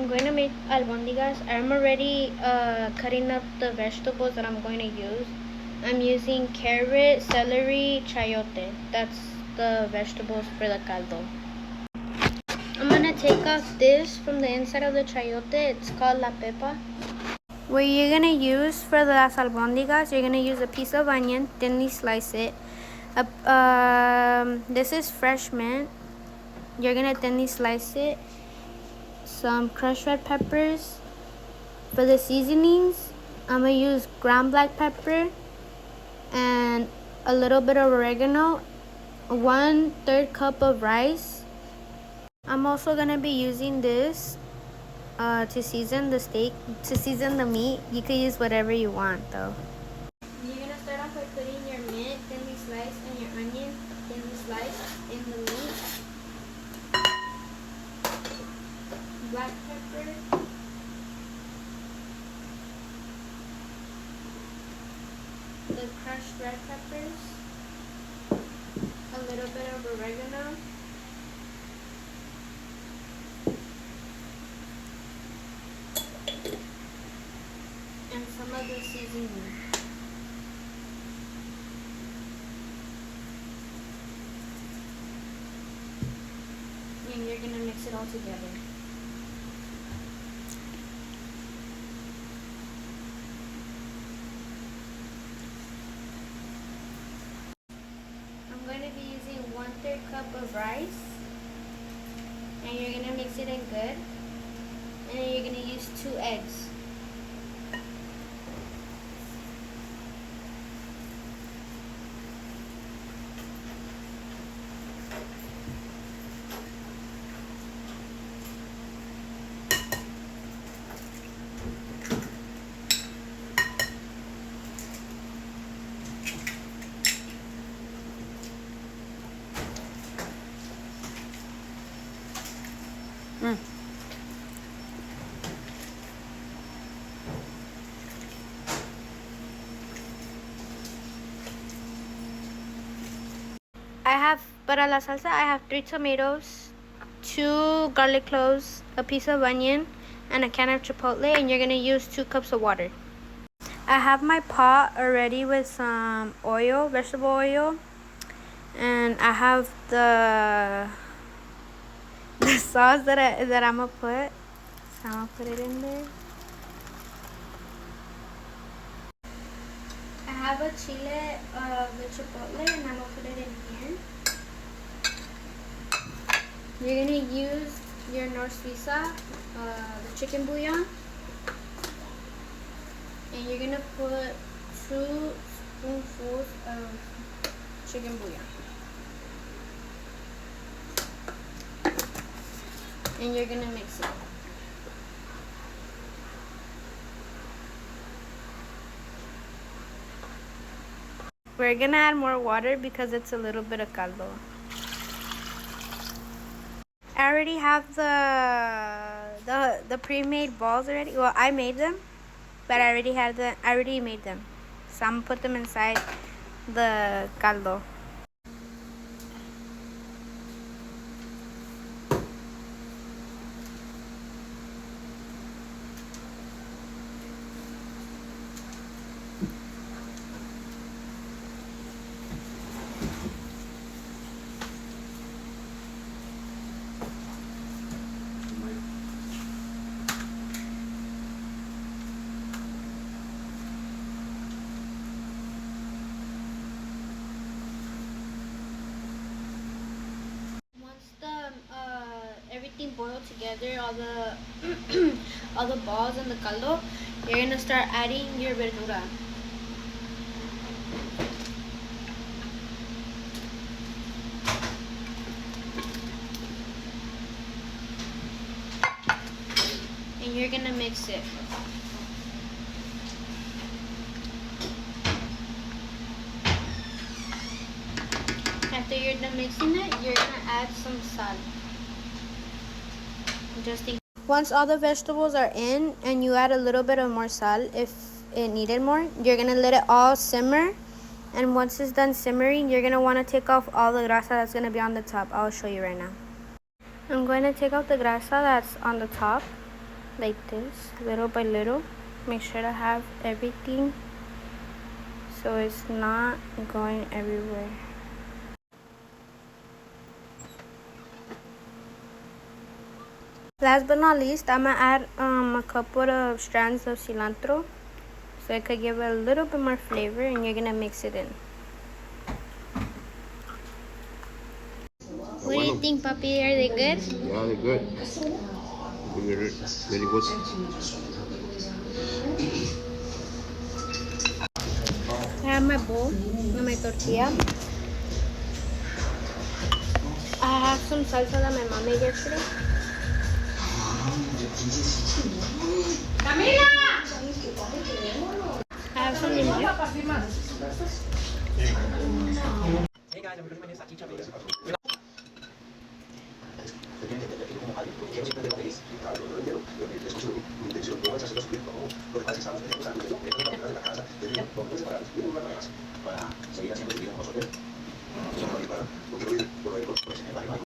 I'm going to make albondigas. I'm already cutting up the vegetables that I'm going to use. I'm using carrot, celery, chayote. That's the vegetables for the caldo. I'm going to take off this from the inside of the chayote. It's called la pepa. What you're going to use for the albondigas, you're going to use a piece of onion, thinly slice it. This is fresh mint. You're going to thinly slice it. Some crushed red peppers. For the seasonings, I'm going to use ground black pepper and a little bit of oregano, 1/3 cup of rice. I'm also going to be using this to season the steak, to season the meat. You could use whatever you want though. You're going to start off by putting your mint thinly sliced and your onion thinly sliced in the meat. Black pepper. The crushed red peppers. A little bit of oregano. And some of the seasoning. And you're going to mix it all together. I'm going to be using 1/3 cup of rice. And you're going to mix it in good. And then you're going to use 2 eggs. Para la salsa, I have 3 tomatoes, 2 garlic cloves, a piece of onion, and a can of chipotle, and you're going to use 2 cups of water. I have my pot already with some oil, vegetable oil, and I have the sauce that I'm going to put. So I'm going to put it in there. I have a chile with chipotle, and I'm going to put it in here. You're going to use your North Suiza, the chicken bouillon. And you're going to put 2 spoonfuls of chicken bouillon. And you're going to mix it. We're going to add more water because it's a little bit of caldo. I already have the pre-made balls already. Well, I made them, but I already made them. So I'm gonna put them inside the caldo. Everything boiled together, all the balls and the caldo, you're gonna start adding your verdura. And you're gonna mix it. After you're done mixing it, you're gonna add some salt. Once all the vegetables are in and you add a little bit of more salt if it needed more, you're going to let it all simmer. And once it's done simmering, you're going to want to take off all the grasa that's going to be on the top. I'll show you right now. I'm going to take out the grasa that's on the top. like this, little by little. Make sure to have everything so it's not going everywhere. Last but not least, I'm gonna add a couple of strands of cilantro so it could give it a little bit more flavor, and you're gonna mix it in. What do you think, Papi? Are they good? Yeah, they're good. Very, very good. I have my bowl and my tortilla. I have some salsa that my mom made yesterday. Camila! I have some limon. Hey guys, I'm recording my new salchicha video. Para seguir haciendo videos con vosotros.